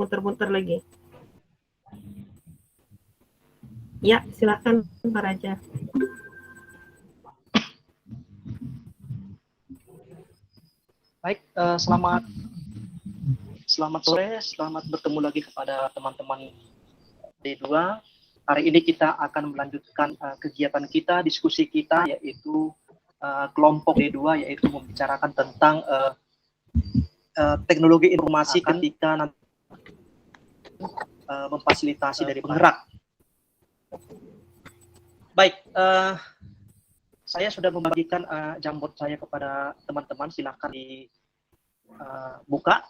muter-muter lagi. Ya, silakan Pak Raja. Baik, selamat sore, selamat bertemu lagi kepada teman-teman D2. Hari ini kita akan melanjutkan kegiatan kita, diskusi kita, yaitu kelompok D2, yaitu membicarakan tentang teknologi informasi ketika nanti memfasilitasi dari penggerak. Baik, saya sudah membagikan Jamboard saya kepada teman-teman, silakan dibuka.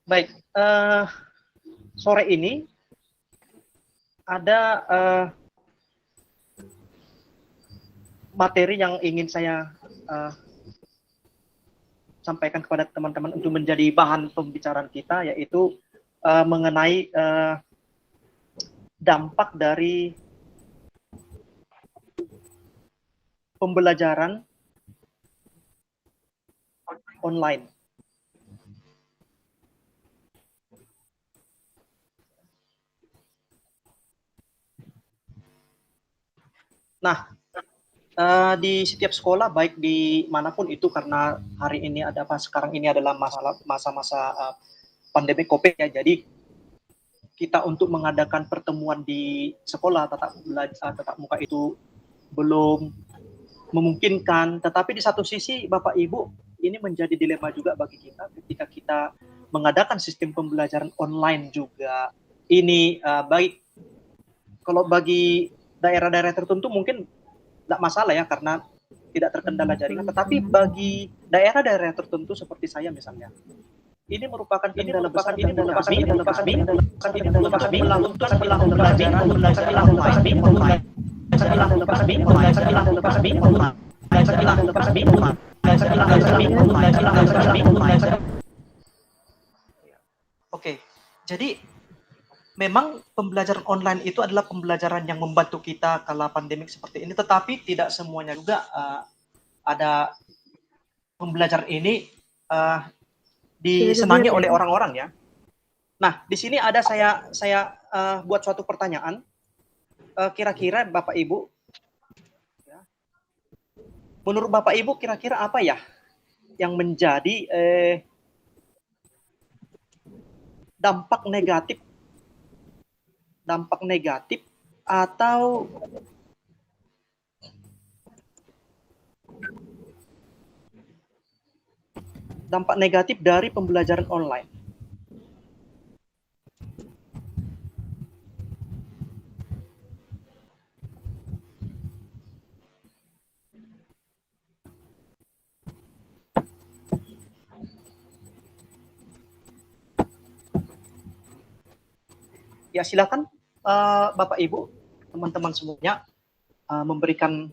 Baik, sore ini ada materi yang ingin saya sampaikan kepada teman-teman untuk menjadi bahan pembicaraan kita, yaitu mengenai dampak dari pembelajaran online. Nah, di setiap sekolah, baik di manapun itu, karena hari ini sekarang ini adalah masa-masa pandemi COVID ya, jadi kita untuk mengadakan pertemuan di sekolah tatap muka itu belum memungkinkan. Tetapi di satu sisi, Bapak Ibu, ini menjadi dilema juga bagi kita ketika kita mengadakan sistem pembelajaran online juga. Ini baik kalau bagi daerah-daerah tertentu mungkin tidak masalah ya, karena tidak terkendala jaringan. Tetapi bagi daerah-daerah tertentu seperti saya misalnya, ini merupakan kendala besar dalam kami melakukan pembelajaran online. Oke, jadi memang pembelajaran online itu adalah pembelajaran yang membantu kita kala pandemik seperti ini, tetapi tidak semuanya juga ada pembelajaran ini disenangi oleh orang-orang ya. Nah, di sini ada saya buat suatu pertanyaan. Kira-kira Bapak Ibu, ya, menurut Bapak Ibu kira-kira apa ya yang menjadi dampak negatif atau dampak negatif dari pembelajaran online? Ya, silakan Bapak Ibu, teman-teman semuanya memberikan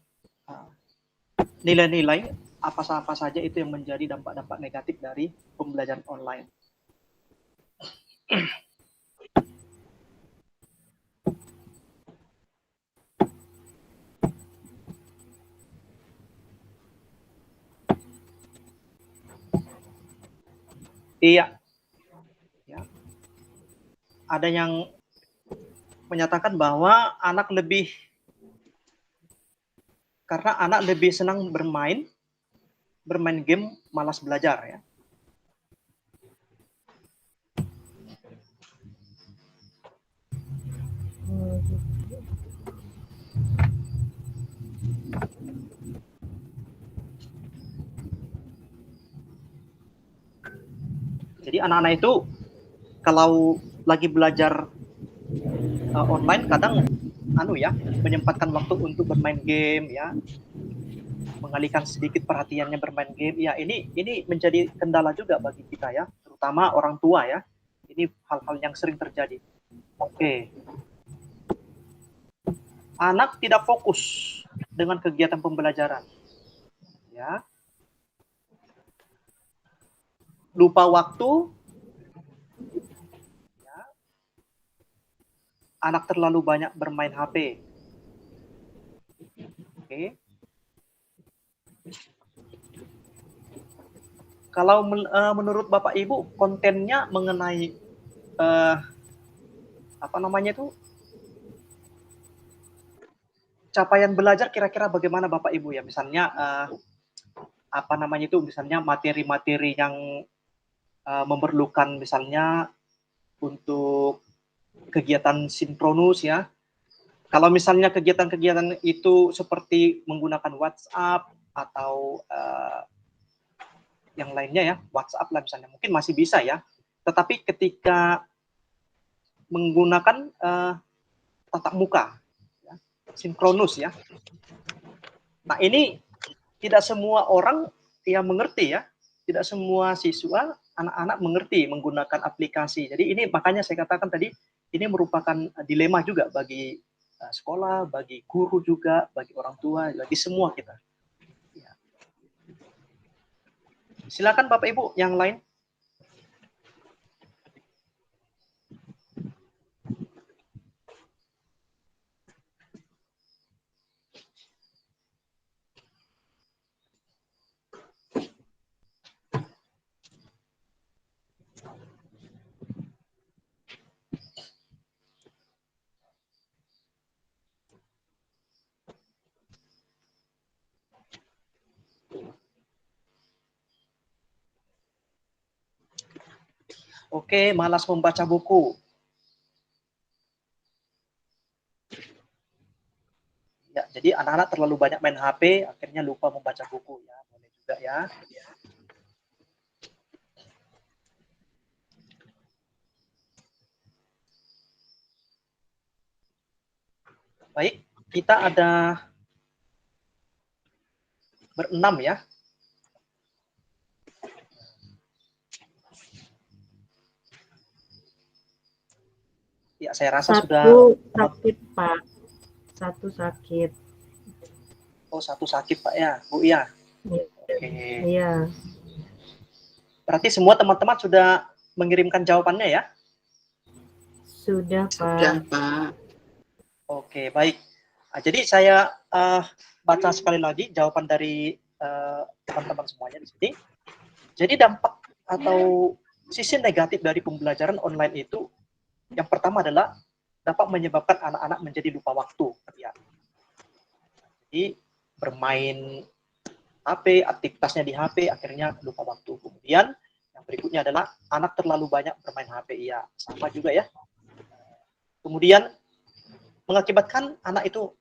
nilai-nilai apa saja itu yang menjadi dampak-dampak negatif dari pembelajaran online. Iya, ya. Ada yang menyatakan bahwa karena anak lebih senang bermain game, malas belajar ya. Jadi anak-anak itu kalau lagi belajar online kadang menyempatkan waktu untuk bermain game ya, mengalihkan sedikit perhatiannya bermain game. Ya, ini menjadi kendala juga bagi kita ya, terutama orang tua ya. Ini hal-hal yang sering terjadi. Oke. Anak tidak fokus dengan kegiatan pembelajaran. Ya. Lupa waktu. Ya. anak terlalu banyak bermain HP. Oke. Kalau menurut Bapak Ibu kontennya mengenai apa namanya itu capaian belajar kira-kira bagaimana Bapak Ibu ya? Misalnya apa namanya itu misalnya materi-materi yang memerlukan misalnya untuk kegiatan sinkronus ya. Kalau misalnya kegiatan-kegiatan itu seperti menggunakan WhatsApp atau yang lainnya ya, WhatsApp lah misalnya, mungkin masih bisa ya. Tetapi ketika menggunakan tatap muka, ya, sinkronus ya. Nah ini tidak semua orang yang mengerti ya, tidak semua siswa, anak-anak mengerti menggunakan aplikasi. Jadi ini makanya saya katakan tadi, ini merupakan dilema juga bagi sekolah, bagi guru juga, bagi orang tua, bagi semua kita. Ya. Silakan Bapak Ibu yang lain. Oke, malas membaca buku. Ya, jadi anak-anak terlalu banyak main HP, akhirnya lupa membaca buku ya, boleh juga ya. Baik, kita ada berenam ya. Ya, saya rasa sudah. Satu sakit Pak, satu sakit. Oh, satu sakit Pak ya, Bu ya. Oke. Iya. Berarti semua teman-teman sudah mengirimkan jawabannya ya? Sudah Pak. Oke, baik. Nah, jadi saya baca sekali lagi jawaban dari teman-teman semuanya di sini. Jadi dampak atau sisi negatif dari pembelajaran online itu, yang pertama adalah dapat menyebabkan anak-anak menjadi lupa waktu. Ya. Jadi bermain HP, aktivitasnya di HP, akhirnya lupa waktu. Kemudian yang berikutnya adalah anak terlalu banyak bermain HP. Iya, sama juga ya. Kemudian mengakibatkan anak itu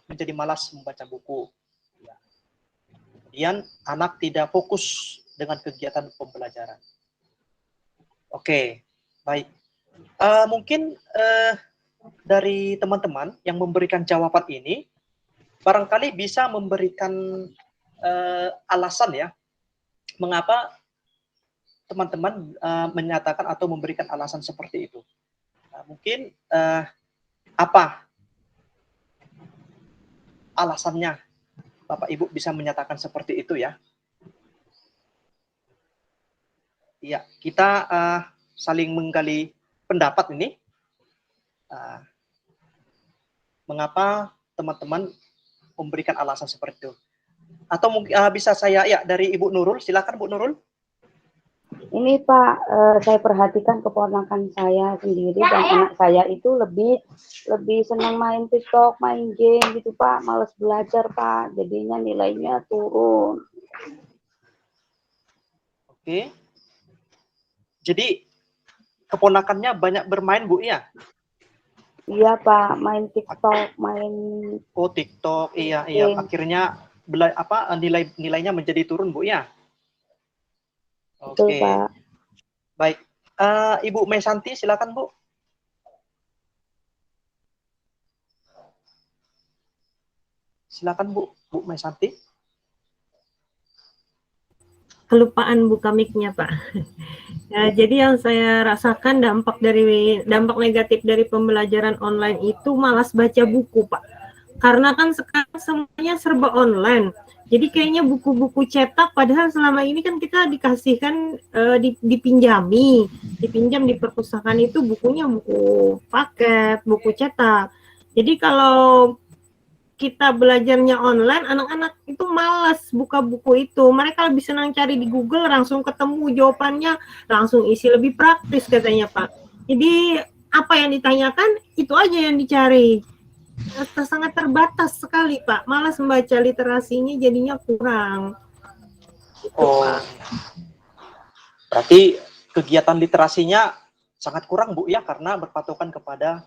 menjadi malas membaca buku. Kemudian anak tidak fokus dengan kegiatan pembelajaran. Oke, baik. Mungkin dari teman-teman yang memberikan jawaban ini, barangkali bisa memberikan alasan ya, mengapa teman-teman menyatakan atau memberikan alasan seperti itu. Mungkin apa alasannya Bapak Ibu bisa menyatakan seperti itu ya? Iya, kita saling menggali pendapat ini. Mengapa teman-teman memberikan alasan seperti itu? Atau mungkin bisa saya ya dari Ibu Nurul, silakan Bu Nurul. Ini Pak, saya perhatikan keponakan saya sendiri dan anak saya itu lebih senang main TikTok, main game gitu Pak, males belajar Pak, jadinya nilainya turun. Oke. Jadi keponakannya banyak bermain Bu ya? Iya Pak, main TikTok, main. Oh TikTok, iya. Akhirnya nilainya menjadi turun Bu ya? Betul, Oke. Pak. Baik. Ibu Mesanti, silakan Bu. Silakan Bu Mesanti. Kelupaan buka mic-nya Pak. Ya, jadi yang saya rasakan dampak negatif dari pembelajaran online itu malas baca buku Pak. Karena kan sekarang semuanya serba online. Jadi kayaknya buku-buku cetak, padahal selama ini kan kita dikasihkan dipinjam di perpustakaan itu bukunya buku paket, buku cetak. Jadi kalau kita belajarnya online, anak-anak itu malas buka buku itu. Mereka lebih senang cari di Google, langsung ketemu jawabannya, langsung isi, lebih praktis katanya Pak. Jadi apa yang ditanyakan, itu aja yang dicari. Sangat terbatas sekali Pak, malas membaca, literasinya jadinya kurang. Gitu, Oh, Pak. berarti kegiatan literasinya sangat kurang Bu ya, karena berpatokan kepada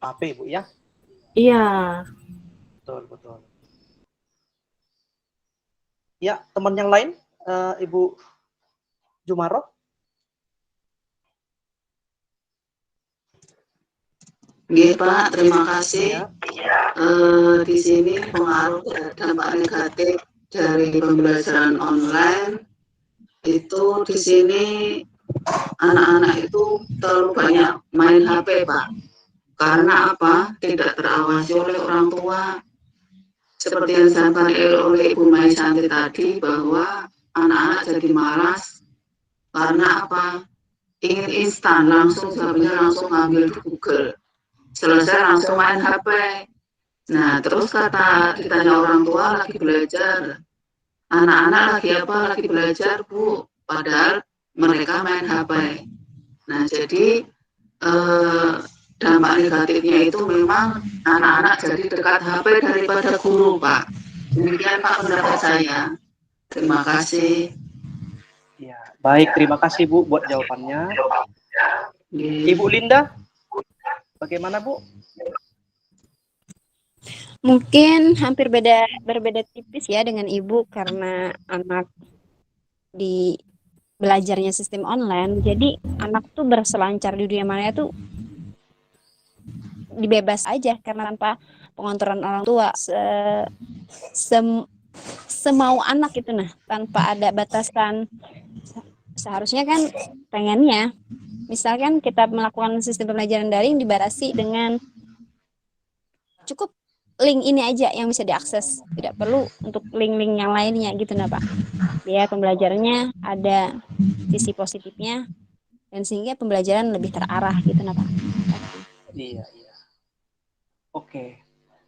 HP Bu ya. Iya. Betul. Ya, teman yang lain, Ibu Jumaro. Nggih Pak, terima kasih. Ya. Di sini pengaruh dampak negatif dari pembelajaran online itu di sini anak-anak itu terlalu banyak main HP Pak. Karena apa? Tidak terawasi oleh orang tua. Seperti yang disampaikan oleh Ibu Mai Santi tadi bahwa anak-anak jadi malas karena apa? Ingin instan, langsung jawabnya langsung ngambil di Google. Selesai langsung main HP. Nah, terus ditanya orang tua lagi belajar. Anak-anak lagi apa? Lagi belajar, Bu. Padahal mereka main HP. Nah, jadi dampak negatifnya itu memang anak-anak jadi dekat HP daripada guru, Pak. Demikian Pak pendapat saya. Terima kasih. Ya, baik, terima kasih Bu buat jawabannya. Ibu Linda, bagaimana Bu? Mungkin hampir berbeda tipis ya dengan Ibu karena anak di belajarnya sistem online. Jadi anak tuh berselancar di dunia maya tuh dibebas aja karena tanpa pengontrolan orang tua. Semau anak itu tanpa ada batasan. Seharusnya kan pengennya misalkan kita melakukan sistem pembelajaran daring dibatasi dengan cukup link ini aja yang bisa diakses, tidak perlu untuk link-link yang lainnya gitu Pak. Biar pembelajarannya ada sisi positifnya dan sehingga pembelajaran lebih terarah gitu Pak. Iya. Oke,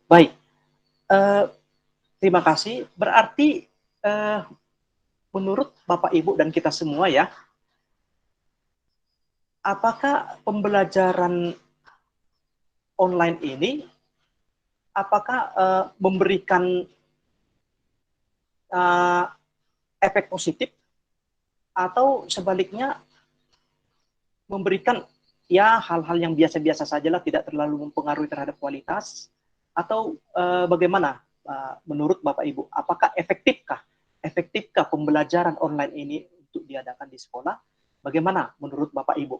baik. Terima kasih. Berarti menurut Bapak Ibu dan kita semua ya, apakah pembelajaran online ini apakah memberikan efek positif atau sebaliknya memberikan ya hal-hal yang biasa-biasa sajalah, tidak terlalu mempengaruhi terhadap kualitas, atau bagaimana menurut Bapak Ibu? Apakah efektifkah pembelajaran online ini untuk diadakan di sekolah? Bagaimana menurut Bapak Ibu?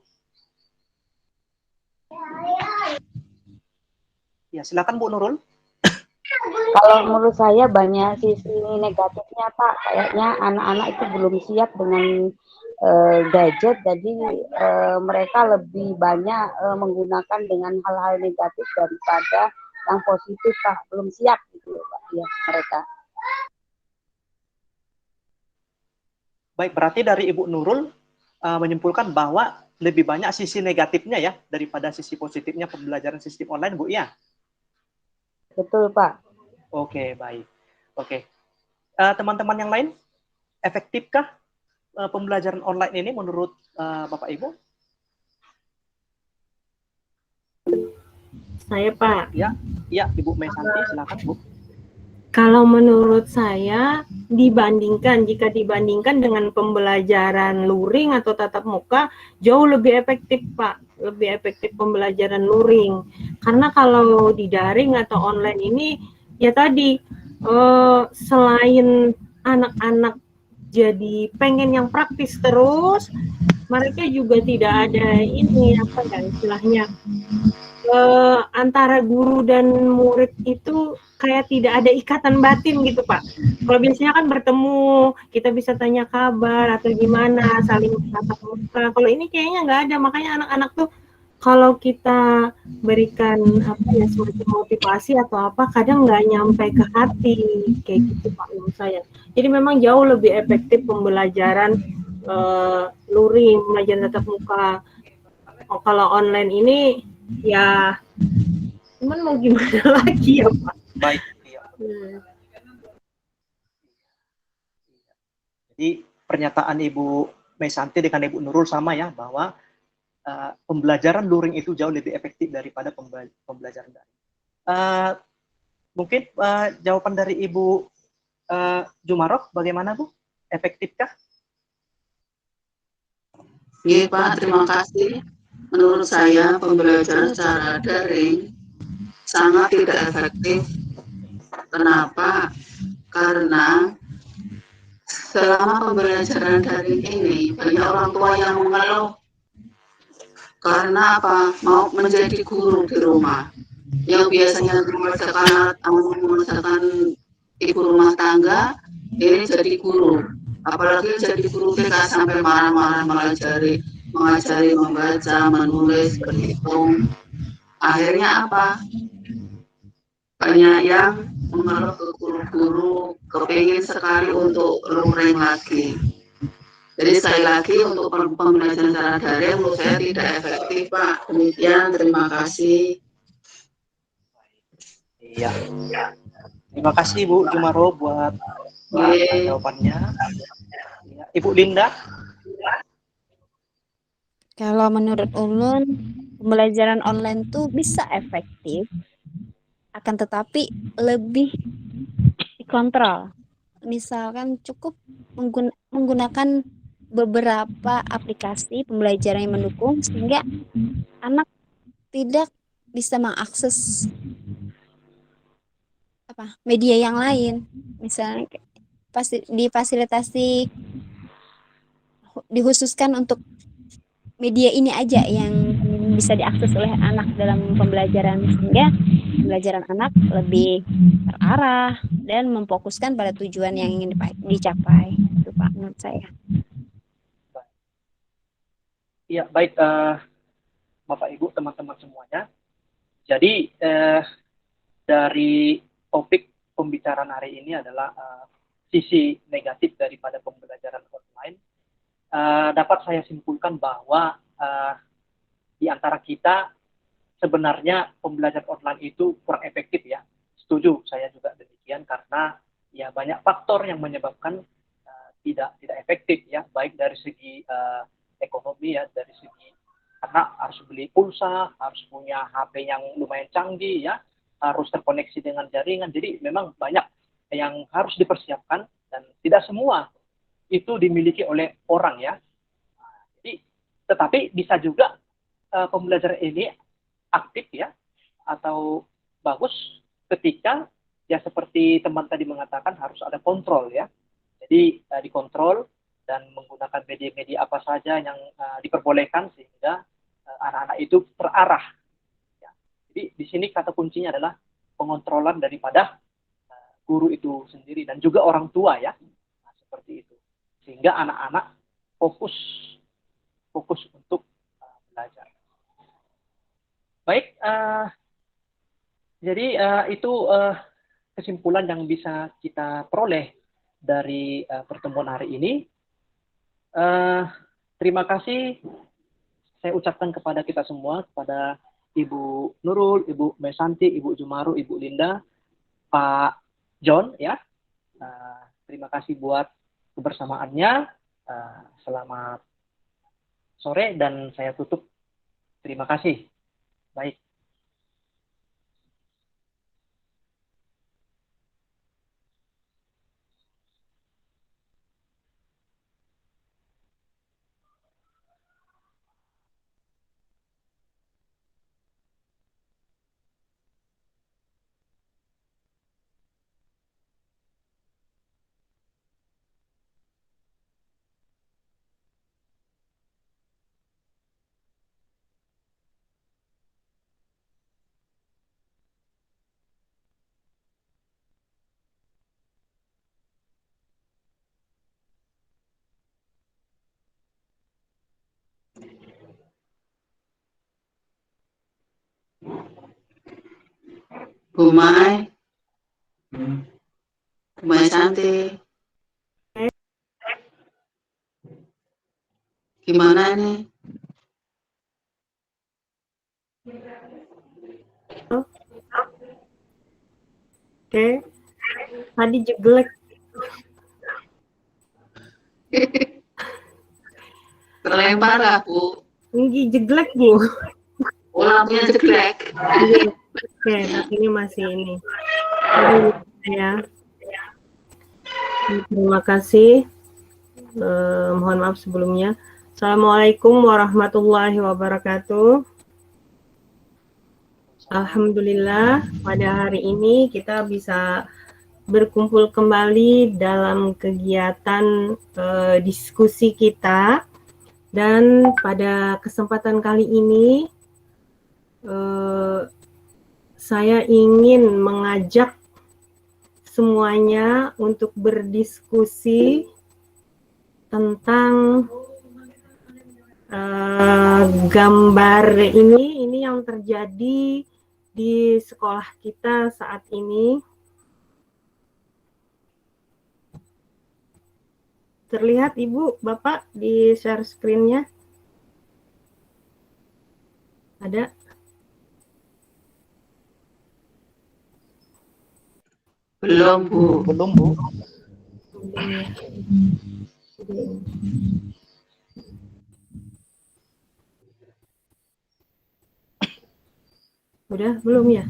Ya, silakan Bu Nurul. Kalau menurut saya banyak sisi negatifnya Pak. Kayaknya anak-anak itu belum siap dengan gadget, jadi mereka lebih banyak menggunakan dengan hal-hal negatif daripada yang positif Pak. Belum siap gitu Pak ya mereka. Baik, berarti dari Ibu Nurul menyimpulkan bahwa lebih banyak sisi negatifnya ya daripada sisi positifnya pembelajaran sistem online, Bu ya? Betul Pak. Oke, baik. Oke. Teman-teman yang lain, efektifkah pembelajaran online ini menurut Bapak Ibu? Saya Pak. Ya, Ibu Mai Santi, silakan Bu. Kalau menurut saya, jika dibandingkan dengan pembelajaran luring atau tatap muka, jauh lebih efektif, Pak. Lebih efektif pembelajaran luring. Karena kalau di daring atau online ini, ya tadi, selain anak-anak jadi pengen yang praktis terus, mereka juga tidak ada istilahnya, antara guru dan murid itu kayak tidak ada ikatan batin gitu Pak. Kalau biasanya kan bertemu, kita bisa tanya kabar atau gimana, saling tatap muka. Kalau ini kayaknya nggak ada, makanya anak-anak tuh kalau kita berikan apa ya semacam motivasi atau apa kadang nggak nyampe ke hati kayak gitu Pak menurut saya. Jadi memang jauh lebih efektif pembelajaran luring, pembelajaran tatap muka. Oh, kalau online ini ya cuman mau gimana lagi ya Pak. Baik, iya. Jadi pernyataan Ibu Mesanti dengan Ibu Nurul sama ya, bahwa pembelajaran luring itu jauh lebih efektif daripada pembelajaran daring. Mungkin jawaban dari Ibu Jumarok bagaimana Bu? Efektifkah? Iya Pak, terima kasih. Menurut saya pembelajaran secara daring sangat tidak efektif. Kenapa? Karena selama pembelajaran daring ini banyak orang tua yang mengeluh karena apa? Mau menjadi guru di rumah. Yang biasanya mengerjakan ibu rumah tangga, ini jadi guru. Apalagi jadi guru TK sampai marah-marah mengajari membaca, menulis, berhitung. Akhirnya apa? Banyak yang mengeluh ke guru-guru, kepingin sekali untuk luring lagi. Jadi sekali lagi untuk pembelajaran secara daring menurut saya tidak efektif Pak. Demikian, terima kasih. Iya. Terima kasih Bu Jumaro buat jawabannya. Ya, Ibu Linda. Kalau menurut Ulun, pembelajaran online tuh bisa efektif, akan tetapi lebih dikontrol. Misalkan cukup menggunakan beberapa aplikasi pembelajaran yang mendukung sehingga anak tidak bisa mengakses media yang lain. Misalnya difasilitasi dikhususkan untuk media ini aja yang bisa diakses oleh anak dalam pembelajaran sehingga pembelajaran anak lebih terarah dan memfokuskan pada tujuan yang ingin dicapai. Itu Pak menurut saya. Iya, baik Bapak Ibu, teman-teman semuanya. Jadi dari topik pembicaraan hari ini adalah sisi negatif daripada pembelajaran online. Dapat saya simpulkan bahwa di antara kita sebenarnya pembelajaran online itu kurang efektif ya. Setuju, saya juga demikian karena ya banyak faktor yang menyebabkan tidak efektif ya, baik dari segi ekonomi ya, dari segi karena harus beli pulsa, harus punya HP yang lumayan canggih ya, harus terkoneksi dengan jaringan. Jadi memang banyak yang harus dipersiapkan dan tidak semua itu dimiliki oleh orang ya. Jadi tetapi bisa juga pembelajaran ini aktif ya atau bagus ketika ya seperti teman tadi mengatakan harus ada kontrol ya. Jadi dikontrol dan menggunakan media-media apa saja yang diperbolehkan sehingga anak-anak itu terarah. Ya. Jadi di sini kata kuncinya adalah pengontrolan daripada guru itu sendiri dan juga orang tua ya. Nah, seperti itu. Sehingga anak-anak fokus untuk belajar. Baik, jadi itu kesimpulan yang bisa kita peroleh dari pertemuan hari ini. Terima kasih saya ucapkan kepada kita semua, kepada Ibu Nurul, Ibu Mesanti, Ibu Jumaru, Ibu Linda, Pak John ya. Terima kasih buat kebersamaannya. Selamat sore dan saya tutup. Terima kasih. Baik. Bu Mai. Bu Mai Santi. Gimana nih? Oke. Tadi jeglek. Terlempar lah, Bu. Ini jeglek, Bu. Oh, lampunya jeglek. Oke, tapi ini masih ini. Aduh, ya. Terima kasih. Mohon maaf sebelumnya. Assalamualaikum warahmatullahi wabarakatuh. Alhamdulillah, pada hari ini kita bisa berkumpul kembali dalam kegiatan diskusi kita. Dan pada kesempatan kali ini, saya ingin mengajak semuanya untuk berdiskusi tentang gambar ini yang terjadi di sekolah kita saat ini. Terlihat Ibu, Bapak di share screen-nya? Ada? Belum, Bu. Belum, Bu. Udah, belum ya?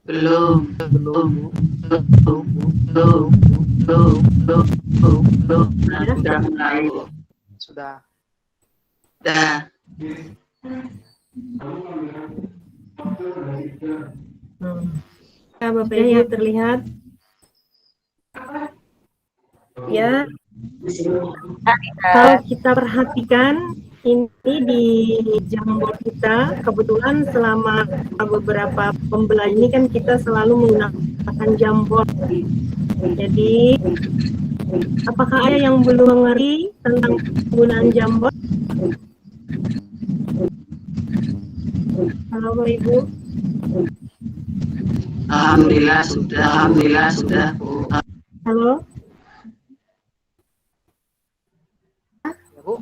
Belum. Nah, sudah mulai, Bu. Sudah. Dah. Ya, Bapak Ibu terlihat? Ya. Kalau kita perhatikan ini di Jamboard kita, kebetulan selama beberapa pembelajaran ini kan kita selalu menggunakan Jamboard. Jadi, apakah ada yang belum mengerti tentang penggunaan Jamboard? Halo Bapak Ibu. Alhamdulillah sudah, Bu. Halo. Ya, Bu.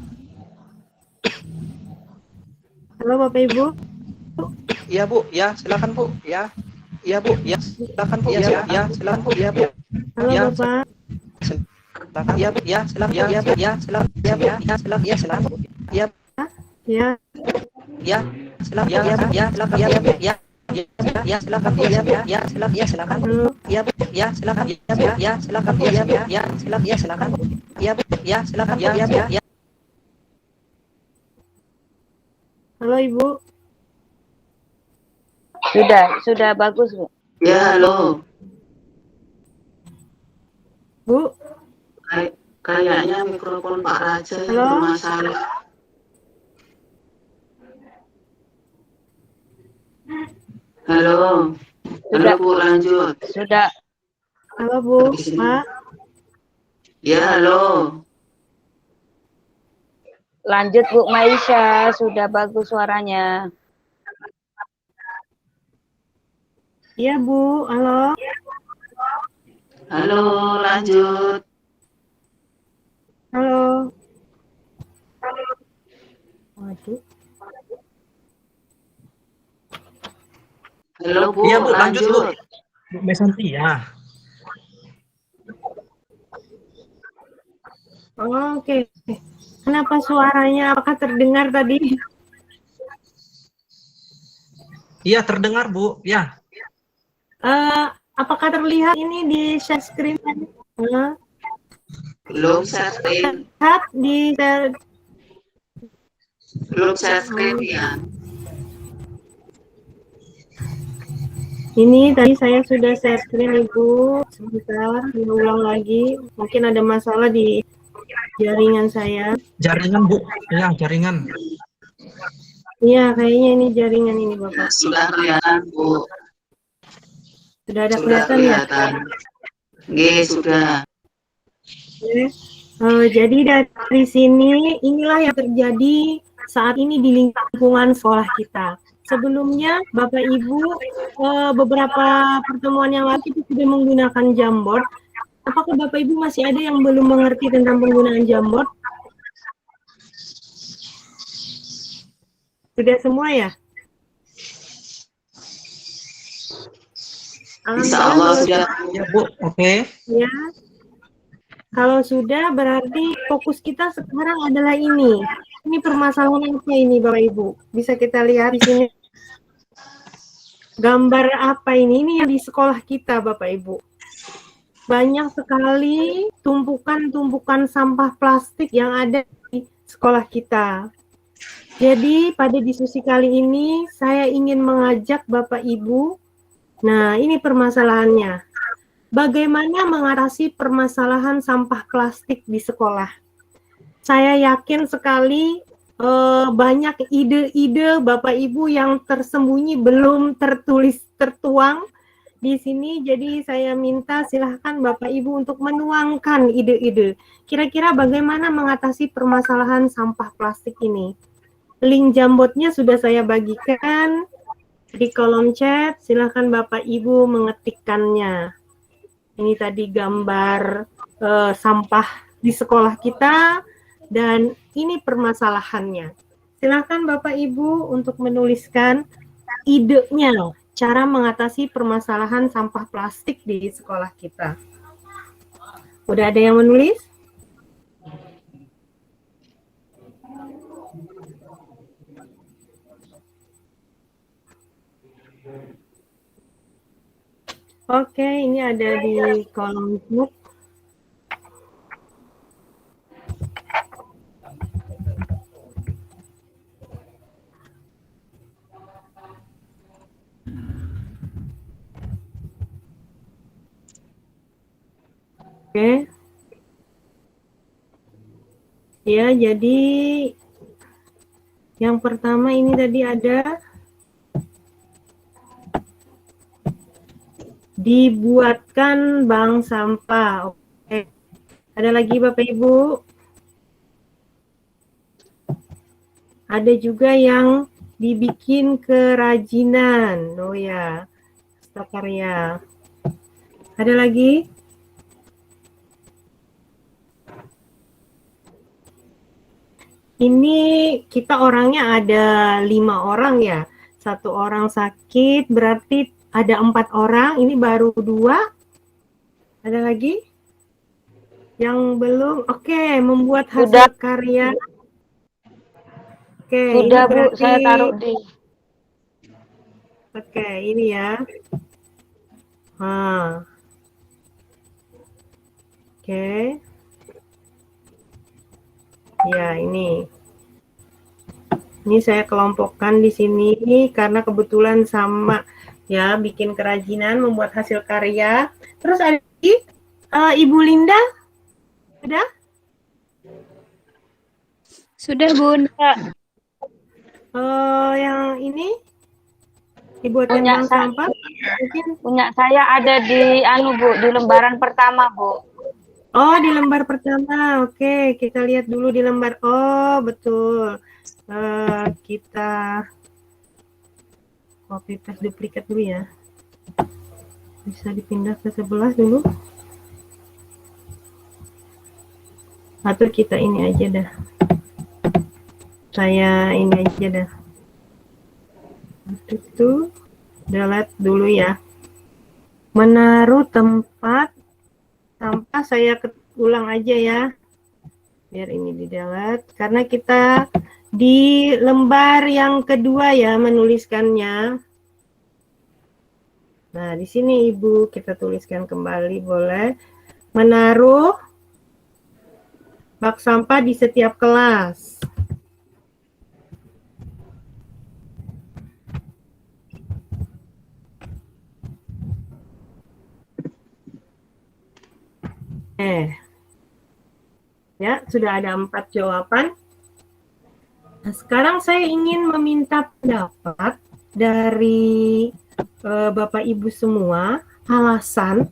Halo Bapak Ibu. Iya, Bu. Ya, silakan, Bu. Ya. Iya, Bu. Ya, silakan, Bu. Ya, silakan, Bu. Ya, Bu. Halo Ya, Bapak. silakan. Ya, Bu. Ya, silakan. Ya, Bu. Ya, silakan. Ya, Bu. Ya, silakan. Ya, silakan. Ya, Ya. ya, silakan. Ya, ya, silakan. Ya, Bu. Ya. Ya, silakan. Ya, Bu. Ya, silakan. Ya, silakan. Halo. Ya, Bu. Ya, silakan. Ya, Bu. Ya, silakan. Ya, Bu. Ya, silakan. Ya, silakan. Ya, Bu. Ya, silakan. Ya, Bu. Ya. Halo Ibu. Sudah bagus, Bu. Ya, halo. Bu. Kayaknya mikrofon Pak Raja yang Halo? bermasalah. Halo. Halo, Bu, lanjut. Sudah. Halo Bu. Pak. Ya, halo. Lanjut Bu Maisha, sudah bagus suaranya. Iya Bu. Halo. Halo, lanjut. Halo. Waduh. Halo, Bu, Iya, Bu, lanjut, Bu. Bu Mesanti, ya. Oh, oke. Kenapa suaranya? Apakah terdengar tadi? Iya, terdengar, Bu. Ya. Apakah terlihat ini di share screen? belum share screen. Lihat di share. Belum share screen, ya. Ini tadi saya sudah share screen Ibu. Sebentar, diulang lagi. Mungkin ada masalah di jaringan saya. Jaringan, Bu. Ya, jaringan. Iya, kayaknya ini jaringan ini Bapak. Sudah kelihatan, Bu. Sudah ada Sudah kelihatan ya? kelihatan. Nggih, sudah. Oke. Jadi dari sini inilah yang terjadi saat ini di lingkungan sekolah kita. sebelumnya Bapak Ibu beberapa pertemuan yang lalu kita sudah menggunakan Jamboard. Apakah Bapak Ibu masih ada yang belum mengerti tentang penggunaan Jamboard? Sudah semua ya? Insya Allah sudah. Ya Bu, oke. Ya. Kalau sudah berarti fokus kita sekarang adalah ini. Ini permasalahan apa ini Bapak Ibu? Bisa kita lihat di sini. Gambar apa ini? Ini yang di sekolah kita Bapak Ibu. Banyak sekali tumpukan-tumpukan sampah plastik yang ada di sekolah kita. Jadi pada diskusi kali ini saya ingin mengajak Bapak Ibu. Nah, ini permasalahannya. Bagaimana mengatasi permasalahan sampah plastik di sekolah? Saya yakin sekali banyak ide-ide Bapak Ibu yang tersembunyi belum tertuang di sini. Jadi saya minta silahkan Bapak Ibu untuk menuangkan ide-ide. Kira-kira bagaimana mengatasi permasalahan sampah plastik ini? Link Jamboardnya sudah saya bagikan di kolom chat. Silahkan Bapak Ibu mengetikkannya. Ini tadi gambar sampah di sekolah kita dan ini permasalahannya. Silakan Bapak Ibu untuk menuliskan idenya cara mengatasi permasalahan sampah plastik di sekolah kita. Udah ada yang menulis? Oke, ini ada di kolom book. Oke. Ya, jadi yang pertama ini tadi ada dibuatkan bank sampah. Oke. Ada lagi Bapak Ibu? Ada juga yang dibikin kerajinan. Oh ya, karya. Ada lagi? Ini kita orangnya ada 5 orang ya. 1 orang sakit, berarti ada 4 orang. Ini baru 2. Ada lagi? Yang belum? Oke, membuat hasil karya. Oke, Sudah ini Bu, berarti, saya taruh di. Oke, ini ya. Oke. Ya, ini. Ini saya kelompokkan di sini karena kebetulan sama ya, bikin kerajinan, membuat hasil karya. Terus ada lagi Ibu Linda? Sudah? Sudah, Bunda. Yang ini dibuatkan bank sampah mungkin. Punya saya ada di Bu, di lembaran pertama, Bu. Oh, di lembar pertama. Oke, kita lihat dulu di lembar. Oh, betul. Kita copy paste duplikat dulu ya. Bisa dipindah ke sebelah dulu. Atau kita ini aja dah. Saya ini aja dah. Itu delete dulu ya. Menaruh tempat sampah saya ulang aja ya. Biar ini di delete. Karena kita di lembar yang kedua ya menuliskannya. Nah, di sini Ibu kita tuliskan kembali boleh. Menaruh bak sampah di setiap kelas. Ya, sudah ada 4 jawaban. Nah, sekarang saya ingin meminta pendapat dari Bapak Ibu semua, alasan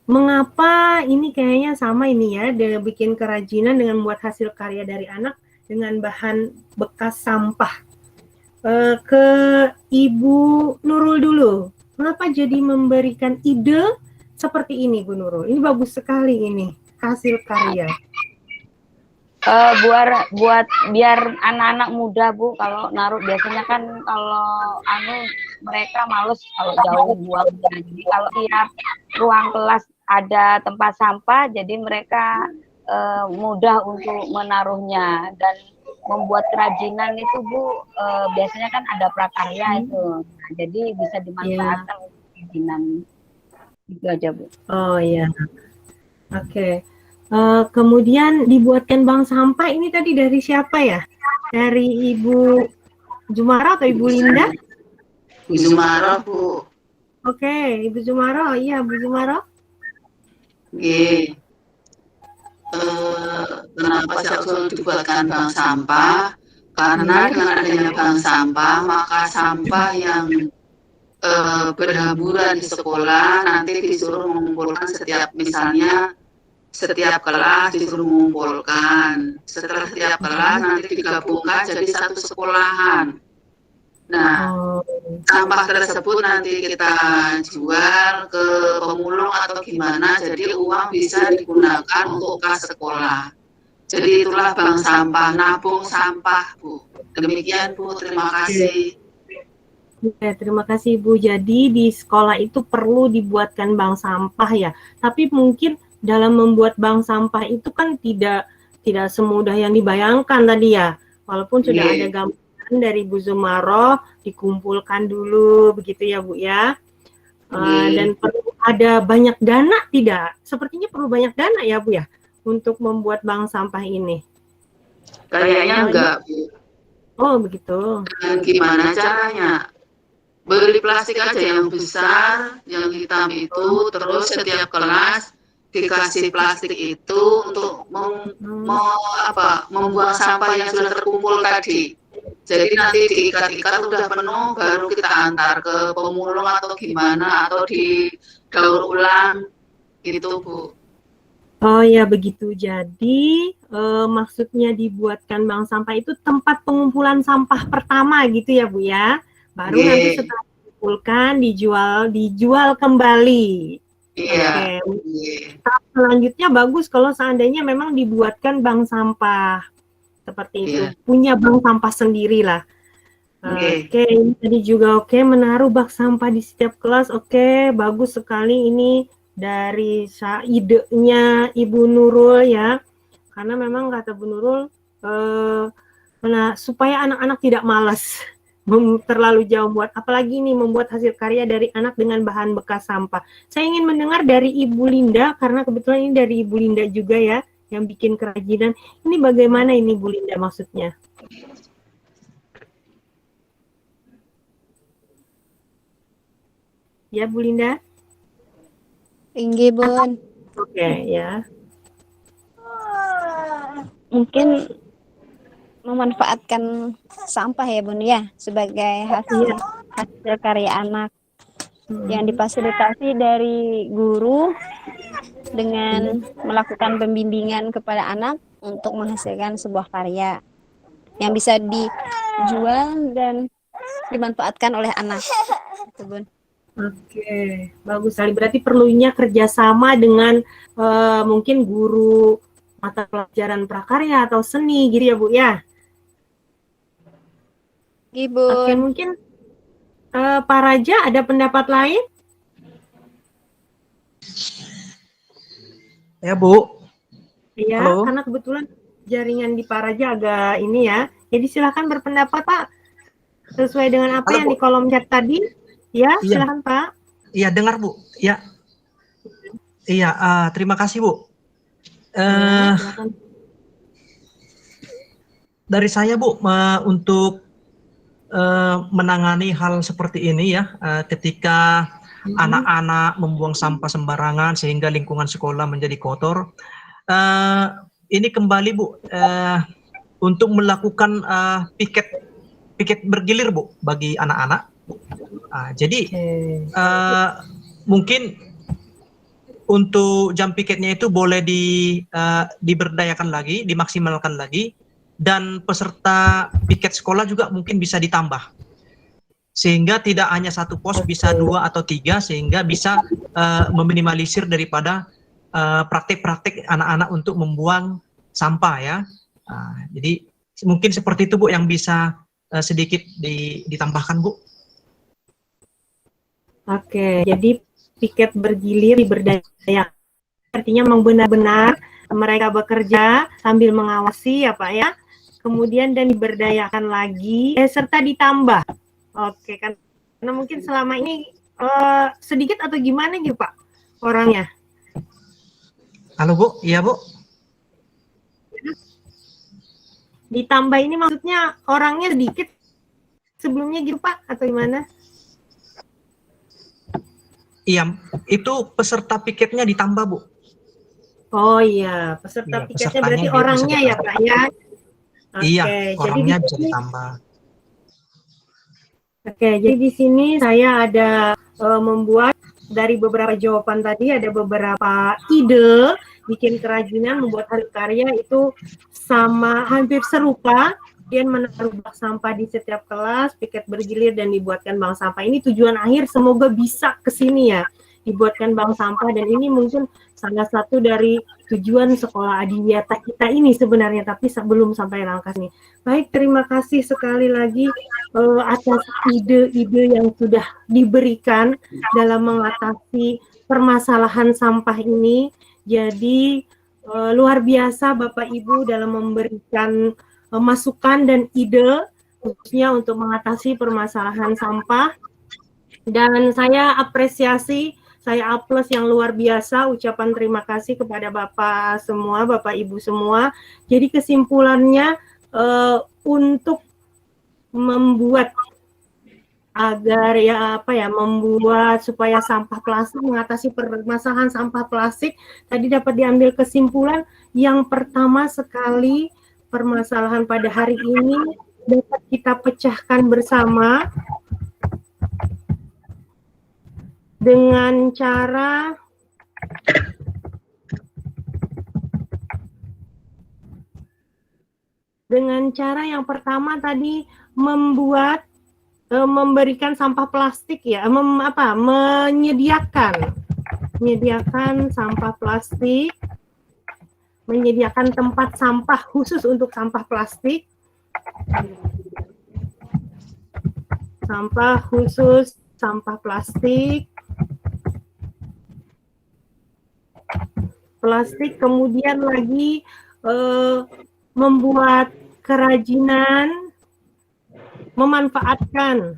mengapa ini kayaknya sama ini ya, dia bikin kerajinan dengan membuat hasil karya dari anak dengan bahan bekas sampah. ke Ibu Nurul dulu. Kenapa jadi memberikan ide seperti ini, Bu Nurul? Ini bagus sekali ini hasil karya. Buat biar anak-anak muda, Bu, kalau naruh biasanya kan kalau mereka males kalau jauh buangnya. Jadi kalau tiap ruang kelas ada tempat sampah, jadi mereka mudah untuk menaruhnya. Dan membuat kerajinan itu, Bu, biasanya kan ada prakarya itu. Nah, jadi bisa dimanfaatkan untuk kerajinan. Itu aja, Bu. Oh ya, oke. Kemudian dibuatkan bank sampah ini tadi dari siapa ya? Dari Ibu Jumara atau Ibu Linda? Bu Zumaro, Bu. Oke, Ibu Jumara. Iya, Bu Jumara. Oke. Kenapa saya usul dibuatkan bank sampah? Karena dengan adanya bank sampah, maka sampah yang berhamburan di sekolah nanti disuruh mengumpulkan setiap kelas disuruh mengumpulkan. Setelah setiap kelas nanti digabungkan jadi satu sekolahan. Nah, sampah tersebut nanti kita jual ke pemulung atau gimana, jadi uang bisa digunakan untuk kas sekolah. Jadi itulah bank sampah, nabung sampah, Bu. Demikian, Bu, terima kasih. Ya, terima kasih Bu. Jadi di sekolah itu perlu dibuatkan bank sampah ya. Tapi mungkin dalam membuat bank sampah itu kan tidak semudah yang dibayangkan tadi ya. Walaupun sudah ada gambaran dari Bu Zumaro, dikumpulkan dulu begitu ya Bu ya. Dan perlu ada banyak dana tidak? Sepertinya perlu banyak dana ya Bu ya untuk membuat bank sampah ini. Kayaknya enggak, Bu. Oh begitu. Dan gimana caranya? Beli plastik aja yang besar, yang hitam itu, terus setiap kelas dikasih plastik itu untuk membuang sampah yang sudah terkumpul tadi. Jadi nanti diikat-ikat udah penuh, baru kita antar ke pemulung atau gimana, atau di daur ulang, gitu, Bu. Oh ya begitu. Jadi maksudnya dibuatkan bank sampah itu tempat pengumpulan sampah pertama gitu ya Bu ya. Baru nanti setelah dikumpulkan dijual kembali. Iya. Selanjutnya bagus kalau seandainya memang dibuatkan bank sampah seperti itu. Punya bank sampah sendiri lah. Oke, ini tadi juga menaruh bak sampah di setiap kelas. Oke, bagus sekali ini dari idenya Ibu Nurul ya. Karena memang kata Bu Nurul supaya anak-anak tidak malas terlalu jauh apalagi ini membuat hasil karya dari anak dengan bahan bekas sampah. Saya ingin mendengar dari Ibu Linda karena kebetulan ini dari Ibu Linda juga ya yang bikin kerajinan. Ini bagaimana ini Bu Linda maksudnya? Ya Bu Linda? Tinggi Bun. Oke ya. Mungkin memanfaatkan sampah ya Bun ya sebagai hasil karya anak yang difasilitasi dari guru dengan melakukan pembimbingan kepada anak untuk menghasilkan sebuah karya yang bisa dijual dan dimanfaatkan oleh anak. Gitu, Bun. Oke, bagus sekali. Berarti perlunya kerjasama dengan mungkin guru mata pelajaran prakarya atau seni gitu ya Bu ya? Ibu. Oke, mungkin Pak Raja ada pendapat lain? Ya Bu. Iya, karena kebetulan jaringan di Pak Raja agak ini ya. Jadi silakan berpendapat Pak sesuai dengan apa yang di kolom chat tadi. Ya, silakan Pak. Iya, dengar Bu. Ya. Iya, terima kasih Bu. Dari saya Bu, untuk menangani hal seperti ini ya, ketika anak-anak membuang sampah sembarangan sehingga lingkungan sekolah menjadi kotor, ini kembali Bu, untuk melakukan piket bergilir Bu bagi anak-anak. Jadi mungkin untuk jam piketnya itu boleh diberdayakan lagi, dimaksimalkan lagi. dan peserta piket sekolah juga mungkin bisa ditambah. Sehingga tidak hanya satu pos, bisa 2 atau 3, sehingga bisa meminimalisir daripada praktik-praktik anak-anak untuk membuang sampah ya. Jadi mungkin seperti itu Bu yang bisa sedikit ditambahkan Bu. Oke, jadi piket bergilir diberdaya. Artinya memang benar-benar mereka bekerja sambil mengawasi ya Pak ya. Kemudian dan diberdayakan lagi serta ditambah. Oke, karena mungkin selama ini sedikit atau gimana gitu Pak orangnya? Halo Bu, iya Bu. Ditambah ini maksudnya orangnya sedikit sebelumnya gitu Pak atau gimana? Iya, itu peserta piketnya ditambah Bu. Oh iya, peserta Iya, piketnya berarti orangnya ya Pak ya? Iya, Oke, orangnya jadi bisa ditambah. Oke, jadi di sini saya ada membuat dari beberapa jawaban tadi ada beberapa ide bikin kerajinan membuat hari karya itu sama hampir serupa. Kemudian menaruh bak sampah di setiap kelas, piket bergilir dan dibuatkan bank sampah. Ini tujuan akhir semoga bisa ke sini ya, dibuatkan bank sampah dan ini mungkin salah satu dari tujuan sekolah adiwiyata kita ini sebenarnya, tapi sebelum sampai langkah ini. Baik, terima kasih sekali lagi atas ide-ide yang sudah diberikan dalam mengatasi permasalahan sampah ini. Jadi luar biasa Bapak Ibu dalam memberikan masukan dan ide khususnya untuk mengatasi permasalahan sampah. Dan saya apresiasi, saya aplaus yang luar biasa, ucapan terima kasih kepada Bapak semua, Bapak Ibu semua. Jadi kesimpulannya untuk membuat agar membuat supaya sampah plastik, mengatasi permasalahan sampah plastik, tadi dapat diambil kesimpulan yang pertama sekali permasalahan pada hari ini dapat kita pecahkan bersama dengan cara yang pertama tadi memberikan sampah plastik ya, menyediakan sampah plastik, menyediakan tempat sampah khusus untuk sampah plastik, kemudian lagi membuat kerajinan, memanfaatkan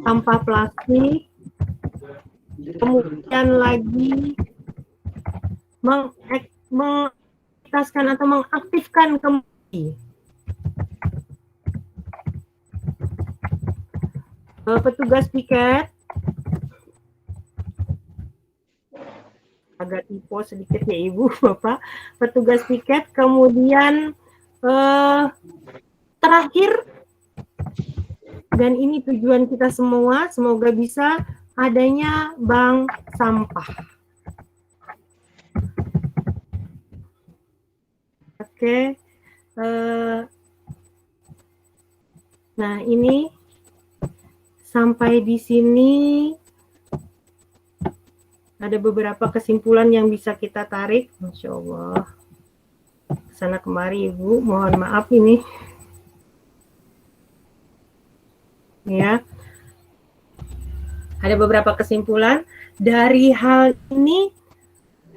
sampah plastik, kemudian lagi mengaktifkan atau mengaktifkan kembali petugas piket, agak typo sedikit ya Ibu Bapak, petugas piket, kemudian terakhir dan ini tujuan kita semua, semoga bisa adanya bank sampah. Oke, nah ini sampai di sini ada beberapa kesimpulan yang bisa kita tarik. Masya Allah, kesana kemari Ibu, mohon maaf ini. Ya, ada beberapa kesimpulan dari hal ini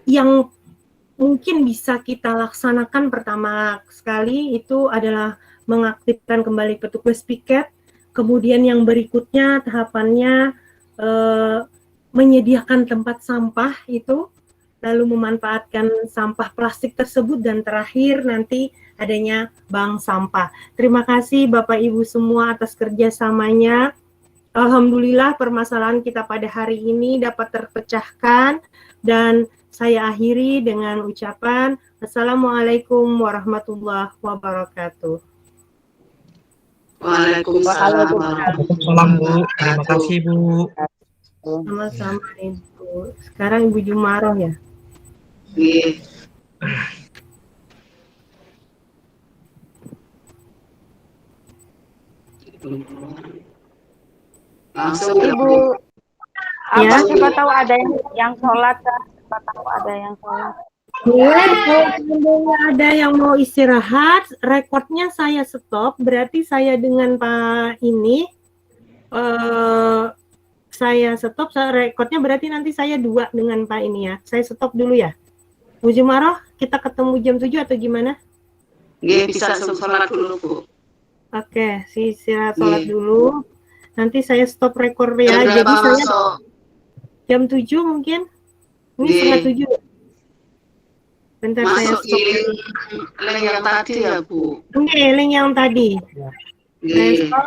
yang mungkin bisa kita laksanakan. Pertama sekali itu adalah mengaktifkan kembali petugas piket. Kemudian yang berikutnya tahapannya menyediakan tempat sampah itu, lalu memanfaatkan sampah plastik tersebut, dan terakhir nanti adanya bank sampah. Terima kasih Bapak Ibu semua atas kerjasamanya. Alhamdulillah permasalahan kita pada hari ini dapat terpecahkan, dan saya akhiri dengan ucapan Assalamualaikum warahmatullahi wabarakatuh. Waalaikumsalam. Waalaikumsalam Bu, terima kasih Bu. Sama-sama Ibu. Sekarang Ibu Jumaroh ya. Iya. Langsung Ibu, Ya. siapa tahu ada yang sholat, Kak. Siapa tahu ada yang sholat. Boleh, kalau seandainya ada yang mau istirahat, rekodnya saya stop, berarti saya dengan Pak ini, saya stop, rekodnya berarti nanti saya 2 dengan Pak ini ya. Saya stop dulu ya. Bu Jumaroh, kita ketemu jam 7 atau gimana? nggih bisa langsung sholat dulu, Bu. Oke, istirahat sholat Nggih. dulu. Nanti saya stop rekor Jam ya. Jadi berapa saya masuk? jam 7 mungkin. Ini Nggih. setengah 7. Bentar saya Masuk stop. link yang tadi ya, Bu. Oke, link yang tadi. Saya Nggih. stop.